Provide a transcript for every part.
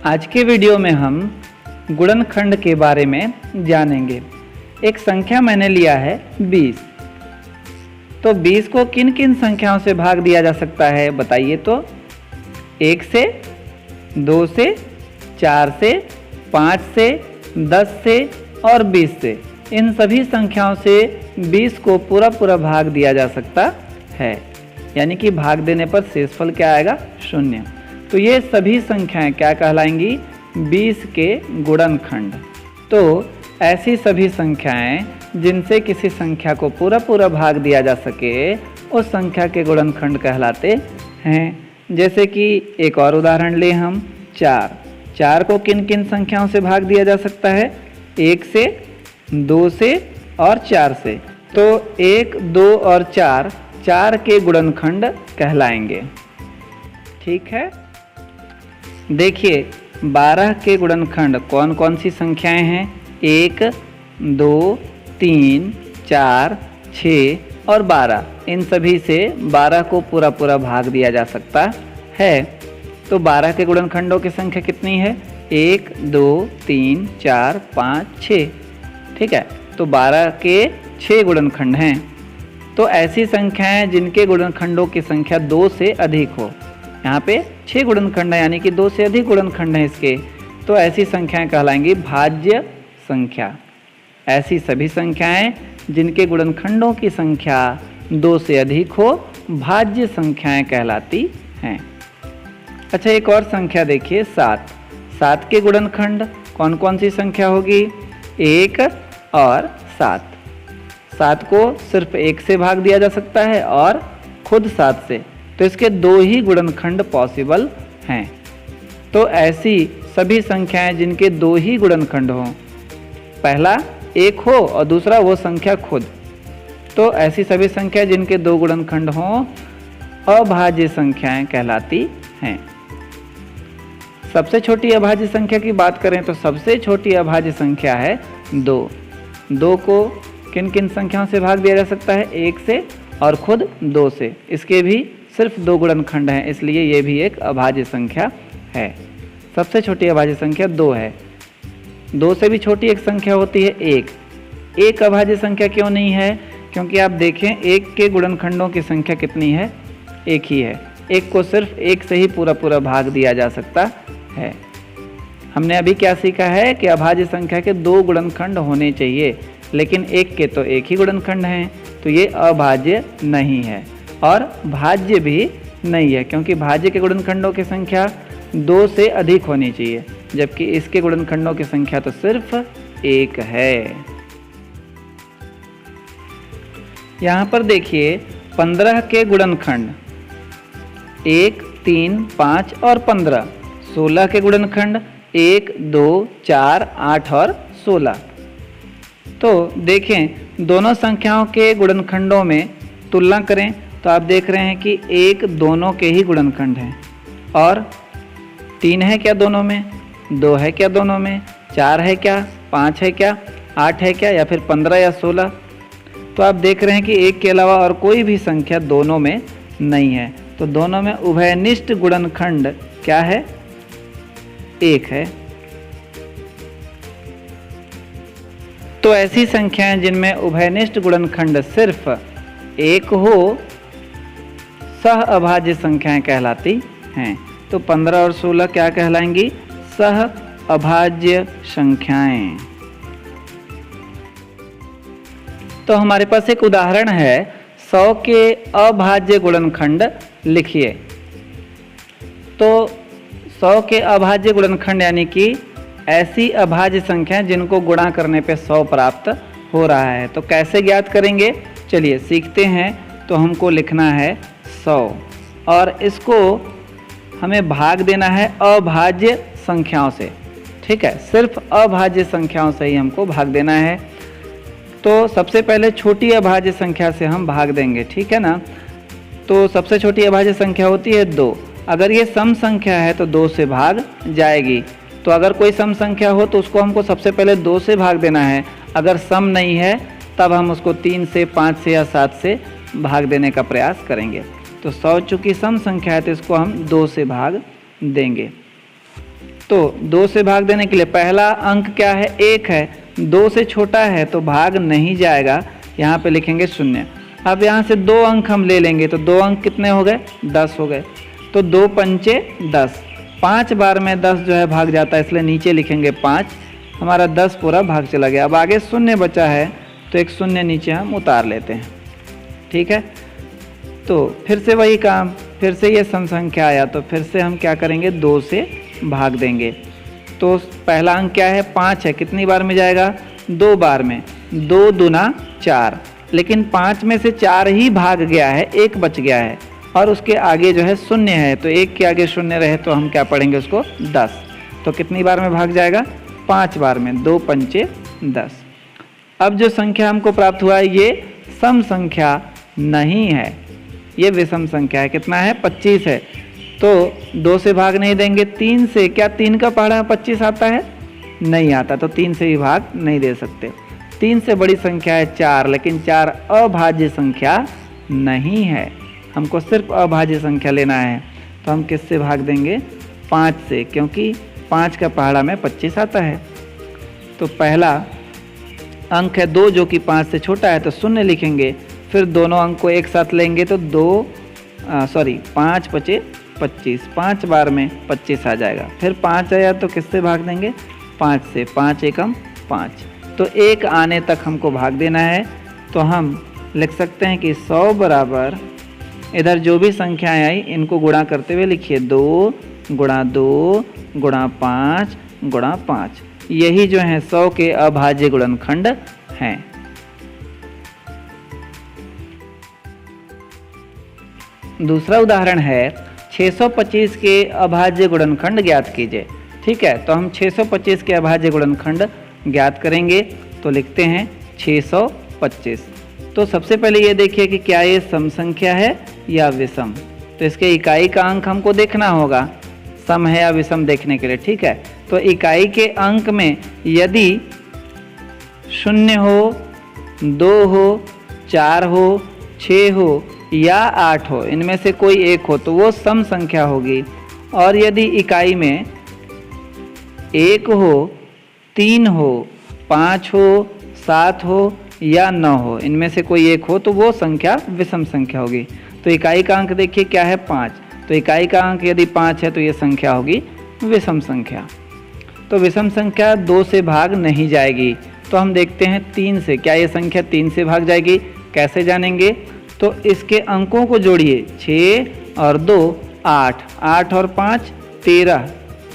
आज के वीडियो में हम गुणनखंड के बारे में जानेंगे। एक संख्या मैंने लिया है 20। तो 20 को किन किन संख्याओं से भाग दिया जा सकता है बताइए तो। 1 से, 2 से, 4 से, 5 से, 10 से और 20 से। इन सभी संख्याओं से 20 को पूरा भाग दिया जा सकता है, यानी कि भाग देने पर शेषफल क्या आएगा? 0। तो ये सभी संख्याएं क्या कहलाएंगी? 20 के गुणनखंड। तो ऐसी सभी संख्याएं जिनसे किसी संख्या को पूरा भाग दिया जा सके उस संख्या के गुणनखंड कहलाते हैं। जैसे कि एक और उदाहरण ले हम 4 को किन किन संख्याओं से भाग दिया जा सकता है? 1 से, 2 से और 4 से। तो 1, 2 और 4 के गुणनखंड कहलाएंगे। ठीक है, देखिए 12 के गुणनखंड कौन कौन सी संख्याएं हैं? 1, 2, 3, 4, 6 और 12। इन सभी से 12 को पूरा भाग दिया जा सकता है। तो 12 के गुणनखंडों की संख्या कितनी है? 1, 2, 3, 4, 5, 6। ठीक है, तो 12 के 6 गुणनखंड हैं। तो ऐसी संख्याएं जिनके गुणनखंडों की संख्या 2 से अधिक हो, यहाँ पे 6 गुणनखंड है यानी कि 2 से अधिक गुणनखंड हैं इसके, तो ऐसी संख्याएं कहलाएंगी भाज्य संख्या। ऐसी सभी संख्याएं जिनके गुणनखंडों की संख्या 2 से अधिक हो भाज्य संख्याएं कहलाती हैं। अच्छा, एक और संख्या देखिए 7 के गुणनखंड कौन कौन सी संख्या होगी? 1 और 7 को सिर्फ 1 से भाग दिया जा सकता है और खुद 7 से। तो इसके 2 ही गुणनखंड पॉसिबल हैं। तो ऐसी सभी संख्याएं जिनके 2 ही गुणनखंड हों, पहला 1 हो और दूसरा वो संख्या खुद, तो ऐसी सभी संख्याएं जिनके 2 गुणनखंड हों अभाज्य संख्याएं कहलाती हैं। सबसे छोटी अभाज्य संख्या की बात करें तो सबसे छोटी अभाज्य संख्या है 2 को किन किन संख्याओं से भाग दिया जा सकता है? 1 से और खुद 2 से। इसके भी सिर्फ 2 गुणनखंड हैं, इसलिए ये भी एक अभाज्य संख्या है। सबसे छोटी अभाज्य संख्या 2 है। 2 से भी छोटी एक संख्या होती है 1। एक अभाज्य संख्या क्यों नहीं है? क्योंकि आप देखें 1 के गुणनखंडों की संख्या कितनी है? 1 ही है। 1 को सिर्फ 1 से ही पूरा भाग दिया जा सकता है। हमने अभी क्या सीखा है कि अभाज्य संख्या के 2 गुणनखंड होने चाहिए, लेकिन 1 के तो 1 ही गुणनखंड हैं, तो ये अभाज्य नहीं है और भाज्य भी नहीं है, क्योंकि भाज्य के गुणनखंडों की संख्या 2 से अधिक होनी चाहिए, जबकि इसके गुणनखंडों की संख्या तो सिर्फ 1 है। यहाँ पर देखिए 15 के गुणनखंड 1, 3, 5 और 15। 16 के गुणनखंड 1, 2, 4, 8 और 16। तो देखें दोनों संख्याओं के गुणनखंडों में तुलना करें तो आप देख रहे हैं कि 1 दोनों के ही गुणनखंड हैं, और 3 है क्या दोनों में? 2 है क्या दोनों में? 4 है क्या? 5 है क्या? 8 है क्या? या फिर 15 या 16? तो आप देख रहे हैं कि 1 के अलावा और कोई भी संख्या दोनों में नहीं है। तो दोनों में उभयनिष्ठ गुणनखंड क्या है? 1 है। तो ऐसी संख्याएं जिनमें उभयनिष्ठ गुणनखंड सिर्फ 1 हो सह अभाज्य संख्याएं कहलाती हैं। तो 15 और 16 क्या कहलाएंगी? सह अभाज्य संख्याएं। तो हमारे पास एक उदाहरण है 100 के अभाज्य गुणनखंड लिखिए। तो 100 के अभाज्य गुणनखंड यानी कि ऐसी अभाज्य संख्याएं जिनको गुणा करने पे 100 प्राप्त हो रहा है। तो कैसे ज्ञात करेंगे? चलिए सीखते हैं। तो हमको लिखना है 100 और इसको हमें भाग देना है अभाज्य संख्याओं से। ठीक है, सिर्फ अभाज्य संख्याओं से ही हमको भाग देना है। तो सबसे पहले छोटी अभाज्य संख्या से हम भाग देंगे, ठीक है ना। तो सबसे छोटी अभाज्य संख्या होती है 2। अगर ये सम संख्या है तो 2 से भाग जाएगी। तो अगर कोई सम संख्या हो तो उसको हमको सबसे पहले 2 से भाग देना है। अगर सम नहीं है तब हम उसको 3 से, 5 से या 7 से भाग देने का प्रयास करेंगे। तो 100 चूँकि सम संख्या है तो इसको हम 2 से भाग देंगे। तो 2 से भाग देने के लिए पहला अंक क्या है, 1 है, 2 से छोटा है तो भाग नहीं जाएगा, यहाँ पे लिखेंगे 0। अब यहाँ से 2 अंक हम ले लेंगे तो 2 अंक कितने हो गए, 10 हो गए। तो 2 पंचे 10, 5 बार में 10 जो है भाग जाता है, इसलिए नीचे लिखेंगे 5, हमारा 10 पूरा भाग चला गया। अब आगे 0 बचा है तो एक 0 नीचे हम उतार लेते हैं, ठीक है। तो फिर से वही काम, फिर से ये सम संख्या आया तो फिर से हम क्या करेंगे, 2 से भाग देंगे। तो पहला अंक क्या है, 5 है, कितनी बार में जाएगा, 2 बार में, 2 दूना 4, लेकिन 5 में से 4 ही भाग गया है, 1 बच गया है और उसके आगे जो है 0 है, तो 1 के आगे 0 रहे तो हम क्या पढ़ेंगे उसको, 10। तो कितनी बार में भाग जाएगा, 5 बार में, 2 पंचे 10। अब जो संख्या हमको प्राप्त हुआ है ये सम संख्या नहीं है, ये विषम संख्या है। कितना है, 25 है। तो 2 से भाग नहीं देंगे, 3 से। क्या 3 का पहाड़ा 25 आता है, नहीं आता, तो 3 से भी भाग नहीं दे सकते। 3 से बड़ी संख्या है 4, लेकिन 4 अभाज्य संख्या नहीं है, हमको सिर्फ अभाज्य संख्या लेना है। तो हम किससे भाग देंगे, 5 से, क्योंकि 5 का पहाड़ा में 25 आता है। तो पहला अंक है 2 जो कि 5 से छोटा है, तो 0 लिखेंगे, फिर दोनों अंक को एक साथ लेंगे तो 5 पचे 25, 5 बार में 25 आ जाएगा। फिर 5 आया तो किससे भाग देंगे, 5 से, 5 एकम 5, तो 1 आने तक हमको भाग देना है। तो हम लिख सकते हैं कि 100 बराबर, इधर जो भी संख्याएं आई इनको गुणा करते हुए लिखिए, 2 गुणा 2 गुणा 5 गुणा 5, यही जो है 100 के अभाज्य गुणनखंड हैं। दूसरा उदाहरण है 625 के अभाज्य गुणनखंड ज्ञात कीजिए। ठीक है, तो हम 625 के अभाज्य गुणनखंड ज्ञात करेंगे। तो लिखते हैं 625। तो सबसे पहले ये देखिए कि क्या ये सम संख्या है या विषम। तो इसके इकाई का अंक हमको देखना होगा, सम है या विषम देखने के लिए। ठीक है, तो इकाई के अंक में यदि 0 हो, 2 हो, 4 हो, 6 हो या 8 हो, इनमें से कोई एक हो तो वो सम संख्या होगी। और यदि इकाई में 1 हो, 3 हो, 5 हो, 7 हो या 9 हो, इनमें से कोई एक हो तो वो संख्या विषम संख्या होगी। तो इकाई का अंक देखिए क्या है, 5। तो इकाई का अंक यदि 5 है तो ये संख्या होगी विषम संख्या। तो विषम संख्या 2 से भाग नहीं जाएगी। तो हम देखते हैं 3 से, क्या ये संख्या 3 से भाग जाएगी, कैसे जानेंगे। तो इसके अंकों को जोड़िए, 6 और 2 8, 8 और 5 13,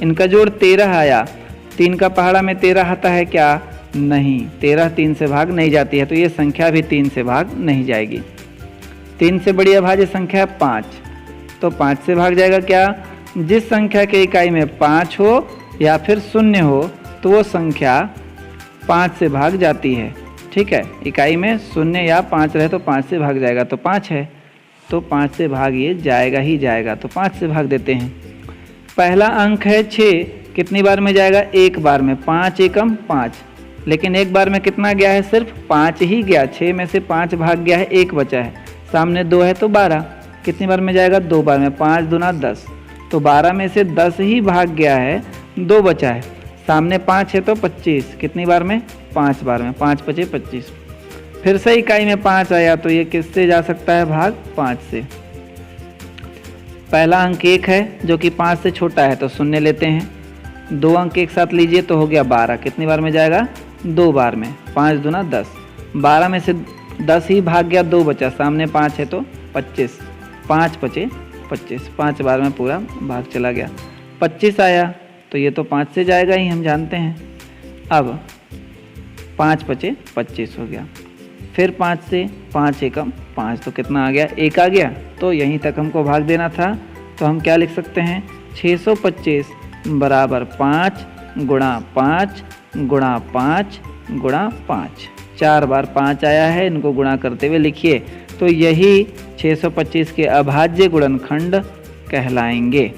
इनका जोड़ 13 आया। 3 का पहाड़ा में 13 आता है क्या, नहीं, 13 3 से भाग नहीं जाती है, तो ये संख्या भी 3 से भाग नहीं जाएगी। 3 से बड़ी अभाज्य संख्या 5, तो 5 से भाग जाएगा क्या, जिस संख्या के इकाई में 5 हो या फिर 0 हो तो वो संख्या 5 से भाग जाती है। ठीक है, इकाई में 0 या 5 रहे तो 5 से भाग जाएगा, तो 5 है तो 5 से भाग ये जाएगा ही जाएगा, तो 5 से भाग देते हैं। पहला अंक है 6, कितनी बार में जाएगा, 1 बार में, 5 एकम 5, लेकिन एक बार में कितना गया है, सिर्फ 5 ही गया। 6 में से 5 भाग गया है, 1 बचा है, सामने 2 है तो 12, कितनी बार में जाएगा, 2 बार में, 5 दूना 10, तो 12 में से 10 ही भाग गया है, 2 बचा है, सामने 5 है तो 25, कितनी बार में, 5 बार में, 5 पचे 25। फिर से इकाई में 5 आया तो ये किससे जा सकता है भाग, 5 से। पहला अंक 1 है जो कि 5 से छोटा है तो 0 लेते हैं, 2 अंक एक साथ लीजिए तो हो गया 12, कितनी बार में जाएगा, 2 बार में, 5 दूना 10, 12 में से 10 ही भाग गया, 2 बचा, सामने 5 है तो 25, 5 पचे 25, 5 बार में पूरा भाग चला गया। 25 आया तो ये तो 5 से जाएगा ही, हम जानते हैं। अब 5 पचे 25 हो गया, फिर 5 से, 5 एकम 5, तो कितना आ गया, 1 आ गया, तो यहीं तक हमको भाग देना था। तो हम क्या लिख सकते हैं, 625 बराबर 5 गुणा 5 गुणा 5 गुणा 5, 4 बार 5 आया है, इनको गुणा करते हुए लिखिए। तो यही 625 के अभाज्य गुणनखंड कहलाएंगे।